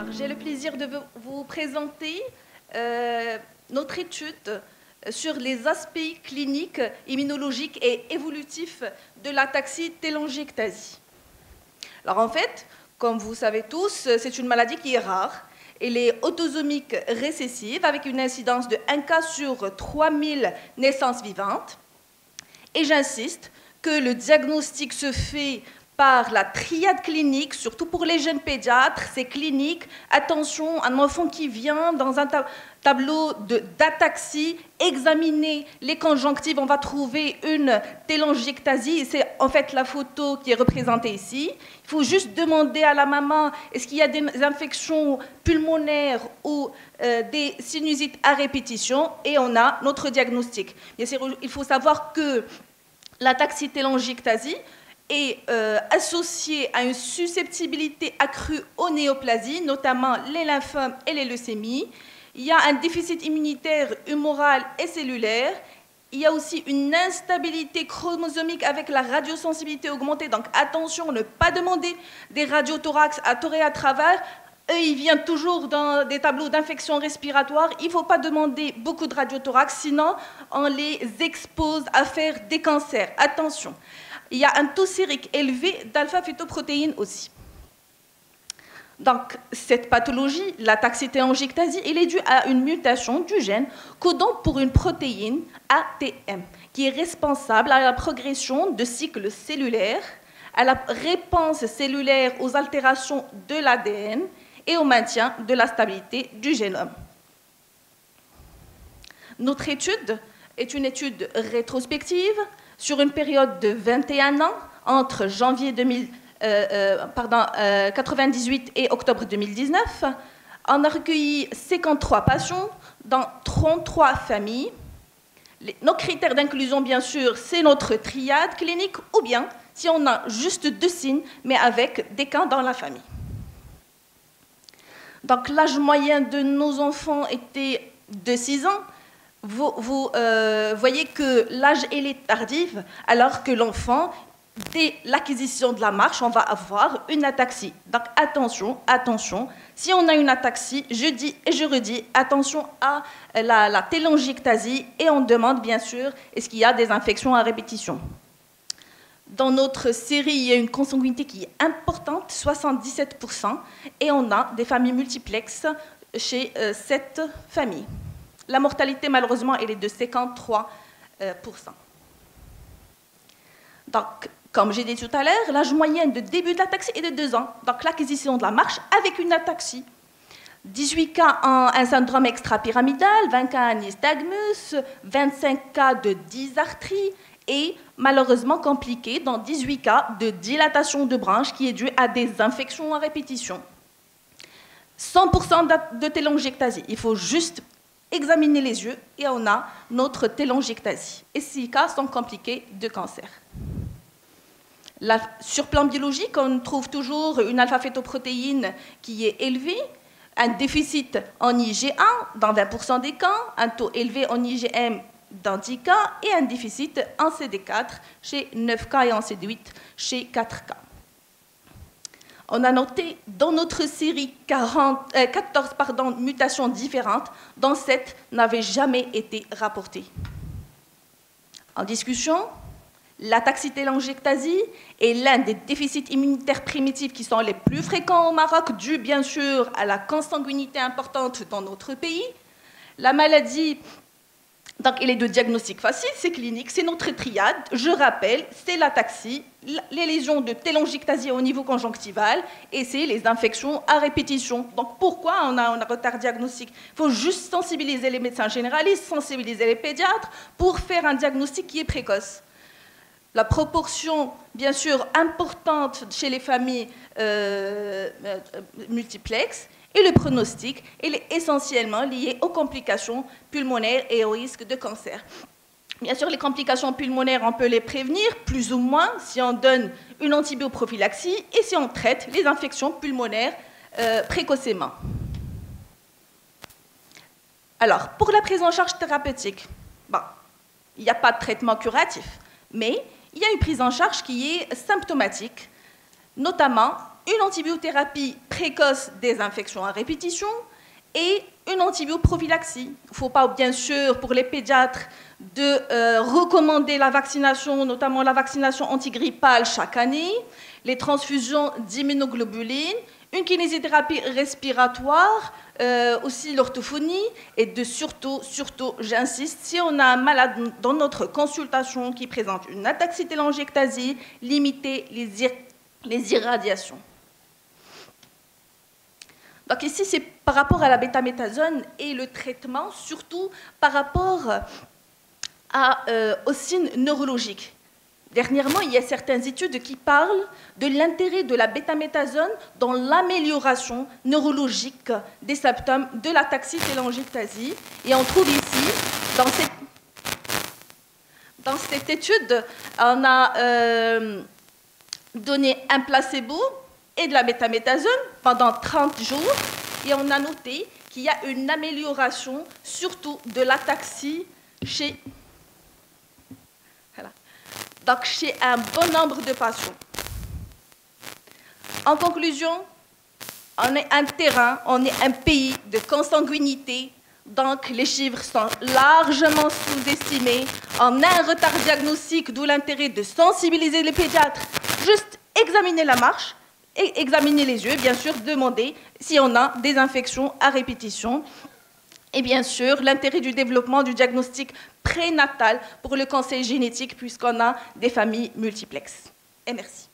Alors, j'ai le plaisir de vous présenter notre étude sur les aspects cliniques, immunologiques et évolutifs de l'ataxie télangiectasie. Alors, en fait, comme vous savez tous, c'est une maladie qui est rare. Elle est autosomique récessive avec une incidence de 1 cas sur 3000 naissances vivantes. Et j'insiste que le diagnostic se fait par la triade clinique, surtout pour les jeunes pédiatres, c'est clinique. Attention, un enfant qui vient dans un tableau d'ataxie, examiner les conjonctives, on va trouver une télangiectasie. C'est en fait la photo qui est représentée ici. Il faut juste demander à la maman, est-ce qu'il y a des infections pulmonaires ou des sinusites à répétition, et on a notre diagnostic. Bien sûr, il faut savoir que l'ataxie télangiectasie est associée à une susceptibilité accrue aux néoplasies, notamment les lymphomes et les leucémies. Il y a un déficit immunitaire humoral et cellulaire. Il y a aussi une instabilité chromosomique avec la radiosensibilité augmentée. Donc attention, ne pas demander des radiothorax à tort et à travers. Eux, ils viennent toujours dans des tableaux d'infection respiratoire. Il ne faut pas demander beaucoup de radiothorax, sinon on les expose à faire des cancers. Attention. Il y a un taux sérique élevé d'alpha-fétoprotéines aussi. Donc, cette pathologie, l'ataxie télangiectasie, elle est due à une mutation du gène codant pour une protéine ATM, qui est responsable à la progression de cycles cellulaires, à la réponse cellulaire aux altérations de l'ADN et au maintien de la stabilité du génome. Notre étude est une étude rétrospective sur une période de 21 ans, entre janvier 1998 et octobre 2019. On a recueilli 53 patients dans 33 familles. Nos critères d'inclusion, bien sûr, c'est notre triade clinique, ou bien si on a juste 2 signes, mais avec des cas dans la famille. Donc l'âge moyen de nos enfants était de 6 ans. Vous voyez que l'âge est tardif, alors que l'enfant, dès l'acquisition de la marche, on va avoir une ataxie. Donc attention, attention. Si on a une ataxie, je dis et je redis, attention à la télangiectasie, et on demande bien sûr, est-ce qu'il y a des infections à répétition. Dans notre série, il y a une consanguinité qui est importante, 77%, et on a des familles multiplexes chez cette famille. La mortalité, malheureusement, elle est de 53%. Donc, comme j'ai dit tout à l'heure, l'âge moyen de début de l'ataxie est de 2 ans. Donc, l'acquisition de la marche avec une ataxie. 18 cas en un syndrome extrapyramidal, 20 cas en nystagmus, 25 cas de dysarthrie et malheureusement compliqué dans 18 cas de dilatation de branche qui est due à des infections à répétition. 100% de télangiectasie. Il faut juste examiner les yeux et on a notre télangiectasie. Et 6 cas sont compliqués de cancer. Sur plan biologique, on trouve toujours une alpha-fétoprotéine qui est élevée, un déficit en IgA dans 20% des cas, un taux élevé en IgM dans 10 cas et un déficit en CD4 chez 9 cas et en CD8 chez 4 cas. On a noté dans notre série 14 mutations différentes, dont 7 n'avaient jamais été rapportées. En discussion, l'ataxie télangiectasie est l'un des déficits immunitaires primitifs qui sont les plus fréquents au Maroc, dû bien sûr à la consanguinité importante dans notre pays. La maladie, donc, elle est de diagnostic facile, c'est clinique, c'est notre triade. Je rappelle, c'est l'ataxie, les lésions de télangiectasie au niveau conjonctival et c'est les infections à répétition. Donc, pourquoi on a un retard diagnostique? Il faut juste sensibiliser les médecins généralistes, sensibiliser les pédiatres pour faire un diagnostic qui est précoce. La proportion, bien sûr, importante chez les familles multiplexes, et le pronostic, il est essentiellement lié aux complications pulmonaires et au risque de cancer. Bien sûr, les complications pulmonaires, on peut les prévenir, plus ou moins, si on donne une antibioprophylaxie et si on traite les infections pulmonaires précocement. Alors, pour la prise en charge thérapeutique, il n'y a pas de traitement curatif, mais il y a une prise en charge qui est symptomatique, notamment une antibiothérapie précoce des infections à répétition et une antibioprophylaxie. Il ne faut pas, bien sûr, pour les pédiatres, de recommander la vaccination, notamment la vaccination antigrippale chaque année, les transfusions d'immunoglobulines, une kinésithérapie respiratoire, aussi l'orthophonie, et surtout, j'insiste, si on a un malade dans notre consultation qui présente une ataxie télangiectasie, limiter les irradiations. Donc ici, c'est par rapport à la bétaméthasone et le traitement, surtout par rapport aux signes neurologiques. Dernièrement, il y a certaines études qui parlent de l'intérêt de la bétaméthasone dans l'amélioration neurologique des symptômes de l'ataxie télangiectasie. Et on trouve ici, dans cette étude, on a donné un placebo et de la bétaméthasone pendant 30 jours, et on a noté qu'il y a une amélioration, surtout de l'ataxie chez un bon nombre de patients. En conclusion, on est un terrain, on est un pays de consanguinité, donc les chiffres sont largement sous-estimés. On a un retard diagnostique, d'où l'intérêt de sensibiliser les pédiatres. Juste examiner la marche, et examiner les yeux, bien sûr, demander si on a des infections à répétition. Et bien sûr, l'intérêt du développement du diagnostic prénatal pour le conseil génétique, puisqu'on a des familles multiplexes. Et merci.